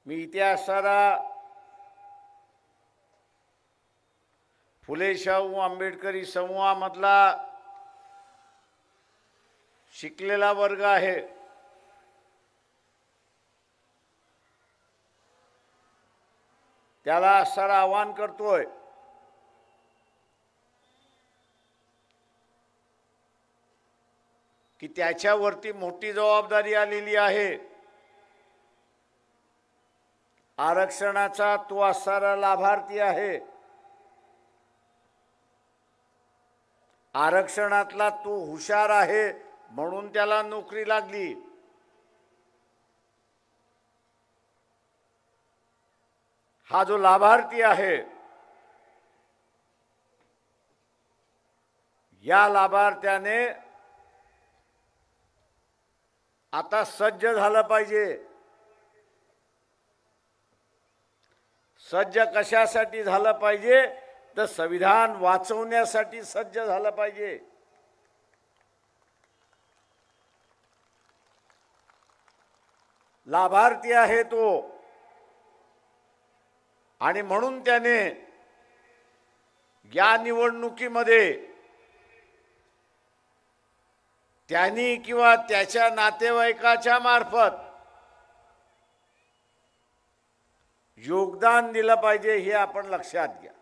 मी इतिहासाला फुले शाहू आंबेडकरी समूहामधला शिकलेला वर्ग आहे। त्याला असं आवाहन करतोय की त्याच्यावरती मोठी जबाबदारी आलेली आहे। आरक्षणाचा तो असणारा लाभार्थी आहे, आरक्षणातला तो हुशार आहे म्हणून त्याला नोकरी लागली। हा जो लाभार्थी आहे, या लाभार्थ्याने आता सज्ज झालं पाहिजे। सज्ज कशासाठी झालं पाहिजे तर संविधान वाचवण्यासाठी सज्ज झालं पाहिजे। लाभार्थी आहे तो, आणि म्हणून त्याने या निवडणुकीमध्ये त्यांनी किंवा त्याच्या नातेवाईकाच्या मार्फत योगदान दिलं पाहिजे, हे आपण लक्षात घ्या।